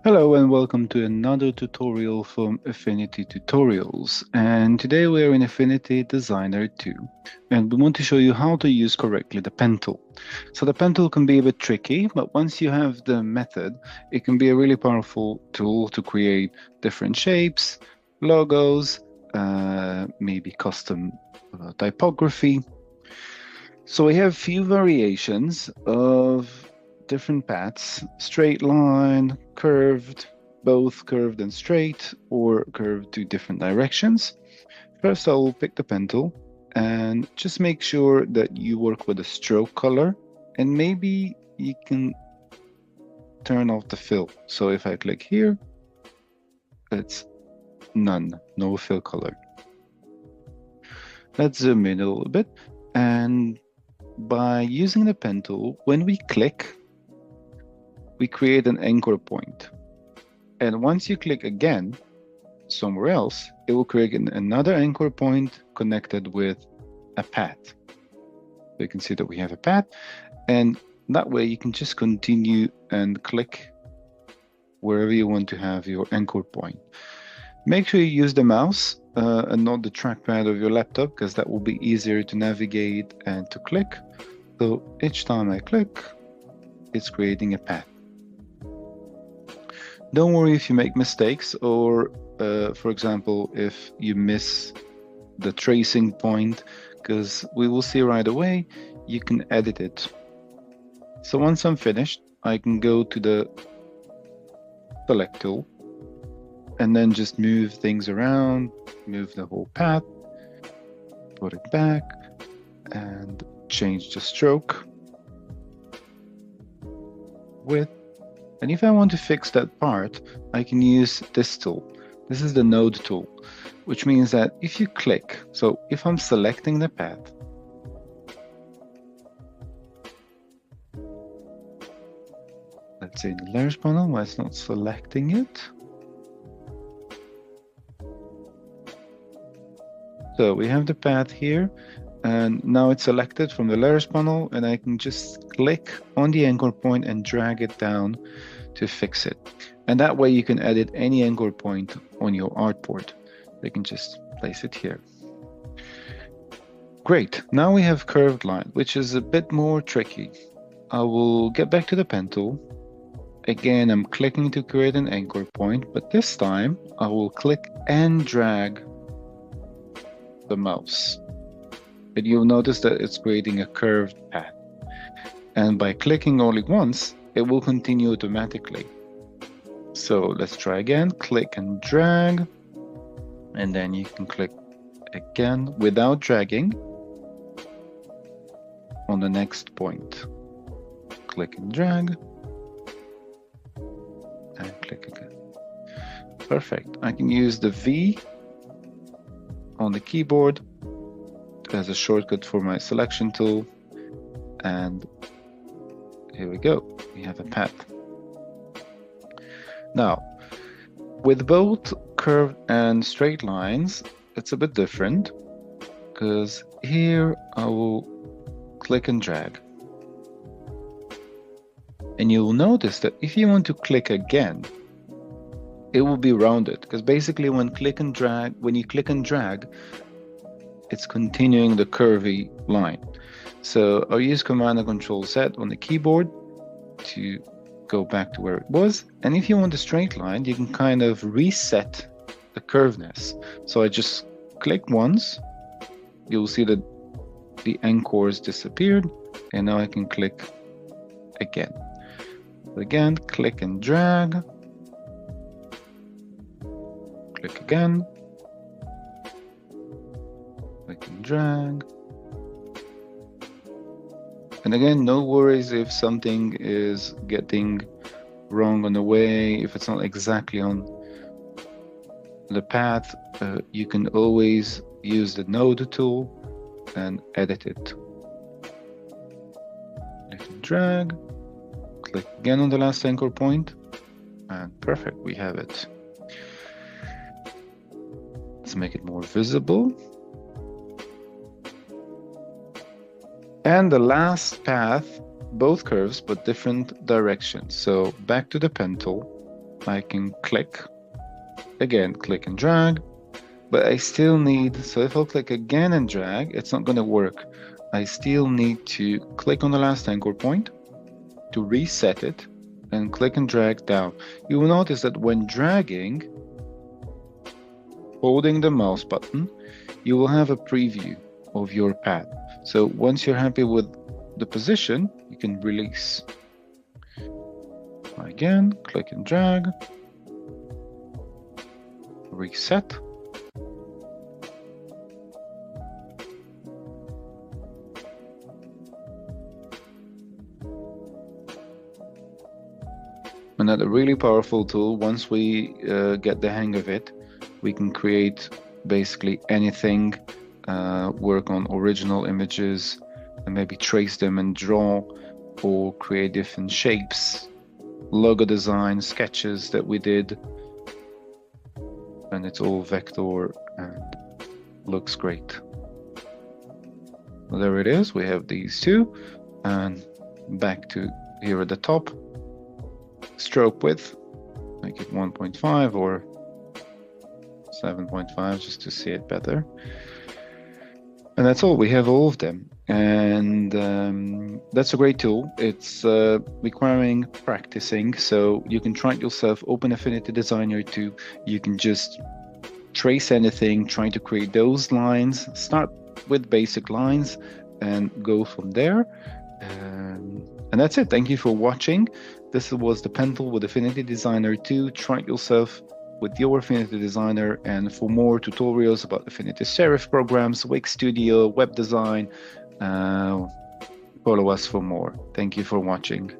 Hello and welcome to another tutorial from Affinity Tutorials. And today we are in Affinity Designer 2 and we want to show you how to use correctly the pen tool. So the pen tool can be a bit tricky, but once you have the method, it can be a really powerful tool to create different shapes, logos, maybe custom typography. So we have few variations of different paths: straight line, curved, both curved and straight, or curved to different directions. First, I will pick the pen tool and just make sure that you work with a stroke color, and maybe you can turn off the fill. So if I click here, it's none, no fill color. Let's zoom in a little bit, and by using the pen tool, when we click, we create an anchor point. And once you click again somewhere else, it will create another anchor point connected with a path. So you can see that we have a path, and that way you can just continue and click wherever you want to have your anchor point. Make sure you use the mouse and not the trackpad of your laptop, because that will be easier to navigate and to click. So each time I click, it's creating a path. Don't worry if you make mistakes, or for example, if you miss the tracing point, because we will see right away, you can edit it. So once I'm finished, I can go to the select tool and then just move things around, move the whole path, put it back, and change the stroke width. And if I want to fix that part, I can use this tool. This is the node tool, which means that if you click, so if I'm selecting the path, let's say the layers panel, why it's not selecting it. So we have the path here, and now it's selected from the layers panel, and I can just click on the anchor point and drag it down to fix it. And that way you can edit any anchor point on your artboard. You can just place it here. Great, now we have curved line, which is a bit more tricky. I will get back to the pen tool. Again, I'm clicking to create an anchor point, but this time I will click and drag the mouse. And you'll notice that it's creating a curved path. And by clicking only once, it will continue automatically. So let's try again, click and drag, and then you can click again without dragging on the next point. Click and drag, and click again. Perfect. I can use the V on the keyboard as a shortcut for my selection tool, and here we go, we have a path. Now, with both curved and straight lines, it's a bit different, because here I will click and drag. And you'll notice that if you want to click again, it will be rounded, because basically when you click and drag, it's continuing the curvy line. So I'll use Command and Control Z on the keyboard to go back to where it was. And if you want a straight line, you can kind of reset the curveness. So I just click once, you'll see that the anchors disappeared, and now I can click again. Again, click and drag, click again, click and drag. And again, no worries if something is getting wrong on the way, if it's not exactly on the path, you can always use the node tool and edit it. Click and drag, click again on the last anchor point, and perfect, we have it. Let's make it more visible. And the last path, both curves, but different directions. So back to the pen tool, I can click, again, click and drag, but I still need, so if I'll click again and drag, it's not gonna work. I still need to click on the last anchor point to reset it and click and drag down. You will notice that when dragging, holding the mouse button, you will have a preview of your pad. So once you're happy with the position, you can release. Again, click and drag, reset. Another really powerful tool, once we get the hang of it, we can create basically anything, work on original images, and maybe trace them and draw, or create different shapes, logo design, sketches that we did, and it's all vector and looks great. Well, there it is, we have these two, and back to here at the top, stroke width, make it 1.5 or 7.5 just to see it better. And that's all, we have all of them. And that's a great tool. It's requiring practicing, so you can try it yourself. Open Affinity Designer 2. You can just trace anything, try to create those lines, start with basic lines and go from there. And that's it. Thank you for watching. This was the pen tool with Affinity Designer 2. Try it yourself with your Affinity Designer, and for more tutorials about Affinity Serif programs, Wix Studio, web design, follow us for more. Thank you for watching.